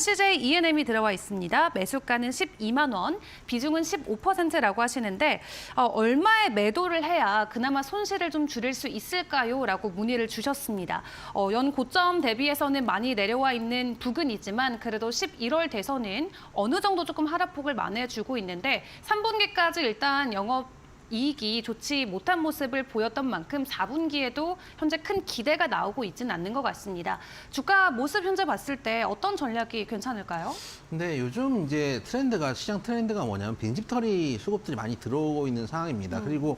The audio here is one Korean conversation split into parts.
CJ ENM이 들어와 있습니다. 매수가는 12만 원, 비중은 15%라고 하시는데 얼마의 매도를 해야 그나마 손실을 좀 줄일 수 있을까요? 라고 문의를 주셨습니다. 연 고점 대비해서는 많이 내려와 있는 부근이지만 그래도 11월 대선은 어느 정도 조금 하락폭을 만회해주고 있는데 3분기까지 일단 영업 이익이 좋지 못한 모습을 보였던 만큼 4분기에도 현재 큰 기대가 나오고 있지는 않는 것 같습니다. 주가 모습 현재 봤을 때 어떤 전략이 괜찮을까요? 근데 요즘 이제 시장 트렌드가 뭐냐면 빈집털이 수급들이 많이 들어오고 있는 상황입니다. 그리고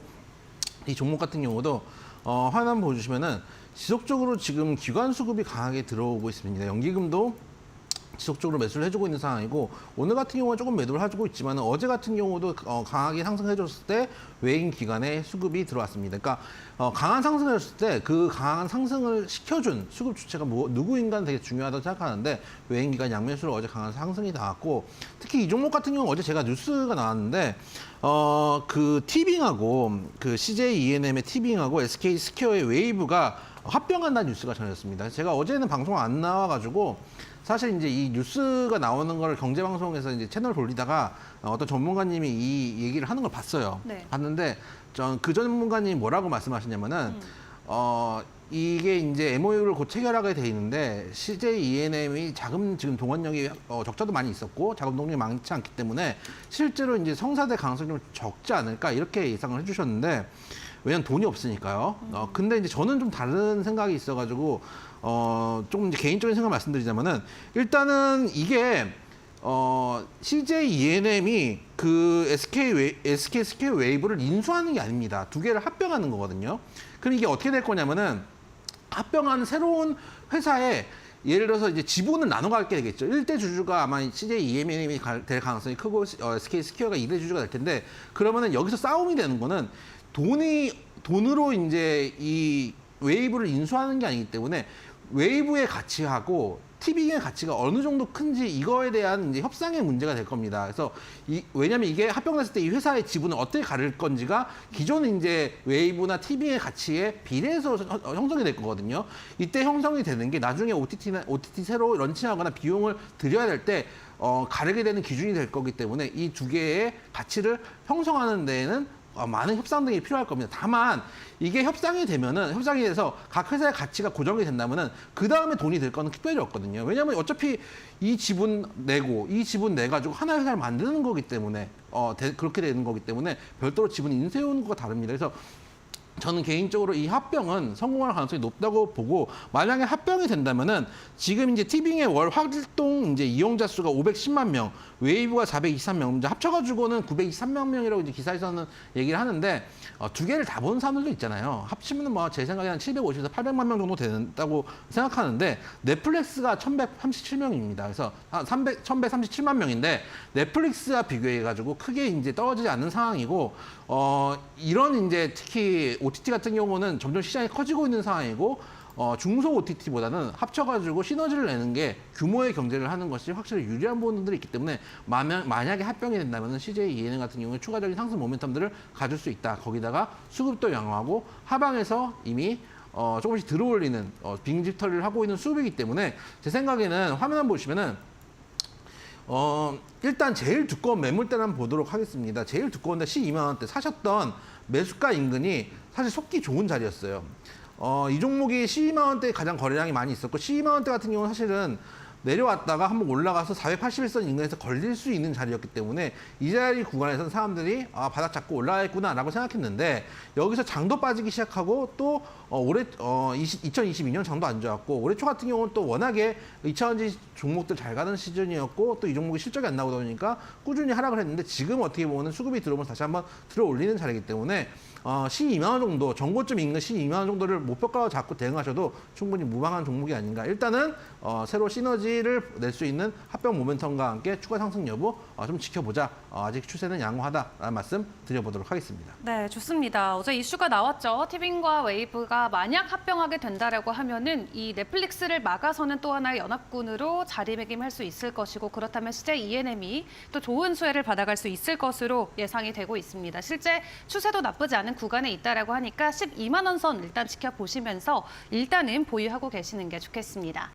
이 종목 같은 경우도 화면 보여주시면은 지속적으로 지금 기관 수급이 강하게 들어오고 있습니다. 연기금도 지속적으로 매수를 해주고 있는 상황이고 오늘 같은 경우는 조금 매도를 해주고 있지만 어제 같은 경우도 강하게 상승해줬을 때 외인 기관의 수급이 들어왔습니다. 그러니까 강한 상승을 했을 때 그 강한 상승을 시켜준 수급 주체가 누구인가는 되게 중요하다고 생각하는데 외인 기관 양매수로 어제 강한 상승이 나왔고 특히 이 종목 같은 경우는 어제 제가 뉴스가 나왔는데 그 티빙하고 그 CJ ENM의 티빙하고 SK 스퀘어의 웨이브가 합병한다는 뉴스가 전해졌습니다. 제가 어제는 방송 안 나와가지고 사실 이제 이 뉴스가 나오는 걸 경제방송에서 이제 채널 돌리다가 어떤 전문가님이 이 얘기를 하는 걸 봤어요. 네. 봤는데 그 전문가님이 뭐라고 말씀하셨냐면은 이게 이제 MOU를 곧 체결하게 돼 있는데 CJ ENM이 자금 지금 동원력이 적자도 많이 있었고 자금 동력이 많지 않기 때문에 실제로 이제 성사될 가능성이 좀 적지 않을까 이렇게 예상을 해주셨는데 왜냐면 돈이 없으니까요. 근데 이제 저는 좀 다른 생각이 있어가지고 조금 이제 개인적인 생각 말씀드리자면은 일단은 이게 CJ ENM이 그 SK 스퀘어 웨이브를 인수하는 게 아닙니다. 두 개를 합병하는 거거든요. 그럼 이게 어떻게 될 거냐면은 합병한 새로운 회사에 예를 들어서 이제 지분을 나눠 갖게 되겠죠. 1대 주주가 아마 CJ ENM이 될 가능성이 크고 SK 스퀘어가 2대 주주가 될 텐데 그러면은 여기서 싸움이 되는 거는 돈으로 이제 이 웨이브를 인수하는 게 아니기 때문에 웨이브의 가치하고 티빙의 가치가 어느 정도 큰지 이거에 대한 이제 협상의 문제가 될 겁니다. 그래서 왜냐하면 이게 합병됐을 때 이 회사의 지분을 어떻게 가를 건지가 기존 이제 웨이브나 티빙의 가치에 비례해서 형성이 될 거거든요. 이때 형성이 되는 게 나중에 OTT 새로 런칭하거나 비용을 들여야 될 때 가르게 되는 기준이 될 거기 때문에 이 두 개의 가치를 형성하는 데에는 많은 협상 등이 필요할 겁니다. 다만 이게 협상이 돼서 각 회사의 가치가 고정이 된다면은 그 다음에 돈이 들 거는 특별히 없거든요. 왜냐하면 어차피 이 지분 내 가지고 하나의 회사를 만드는 거기 때문에 그렇게 되는 거기 때문에 별도로 지분 인수해오는 거가 다릅니다. 그래서 저는 개인적으로 이 합병은 성공할 가능성이 높다고 보고 만약에 합병이 된다면은 지금 이제 티빙의 월 활동 이제 이용자 수가 510만 명, 웨이브가 423명, 이제 합쳐가지고는 923만 명이라고 이제 기사에서는 얘기를 하는데 두 개를 다 본 사람들도 있잖아요. 합치면은 뭐 제 생각에 한 750에서 800만 명 정도 된다고 생각하는데 넷플릭스가 1,137명입니다. 그래서 1,137만 명인데 넷플릭스와 비교해가지고 크게 이제 떨어지지 않는 상황이고 이런 이제 특히 OTT 같은 경우는 점점 시장이 커지고 있는 상황이고 중소 OTT보다는 합쳐가지고 시너지를 내는 게 규모의 경제를 하는 것이 확실히 유리한 부분들이 있기 때문에 만약에 합병이 된다면 CJ ENM 같은 경우에 추가적인 상승 모멘텀들을 가질 수 있다. 거기다가 수급도 양호하고 하방에서 이미 조금씩 들어올리는 빈집털이를 하고 있는 수급이기 때문에 제 생각에는 화면 한번 보시면은 일단 제일 두꺼운 매물대를 한번 보도록 하겠습니다. 제일 두꺼운데 12만 원대 사셨던 매수가 인근이 사실 속기 좋은 자리였어요. 이 종목이 12만 원대 가장 거래량이 많이 있었고 12만 원대 같은 경우는 사실은 내려왔다가 한번 올라가서 481선 인근에서 걸릴 수 있는 자리였기 때문에 이 자리 구간에서는 사람들이 바닥 잡고 올라가겠구나라고 생각했는데 여기서 장도 빠지기 시작하고 또 올해 2022년 장도 안 좋았고 올해 초 같은 경우는 또 워낙에 2차전지 종목들 잘 가는 시즌이었고 또 이 종목이 실적이 안 나오다 보니까 꾸준히 하락을 했는데 지금 어떻게 보면 수급이 들어오면 다시 한번 들어 올리는 자리이기 때문에 12만 원 정도 전고점 인근 12만 원 정도를 목표가로 잡고 대응하셔도 충분히 무방한 종목이 아닌가. 일단은 새로 시너지를 낼 수 있는 합병 모멘텀과 함께 추가 상승 여부 좀 지켜보자. 아직 추세는 양호하다라는 말씀 드려보도록 하겠습니다. 네, 좋습니다. 어제 이슈가 나왔죠. 티빙과 웨이브가 만약 합병하게 된다라고 하면은 이 넷플릭스를 막아서는 또 하나의 연합군으로 자리매김할 수 있을 것이고 그렇다면 CJ ENM이 또 좋은 수혜를 받아갈 수 있을 것으로 예상이 되고 있습니다. 실제 추세도 나쁘지 않은 구간에 있다라고 하니까 12만 원 선 일단 지켜보시면서 일단은 보유하고 계시는 게 좋겠습니다.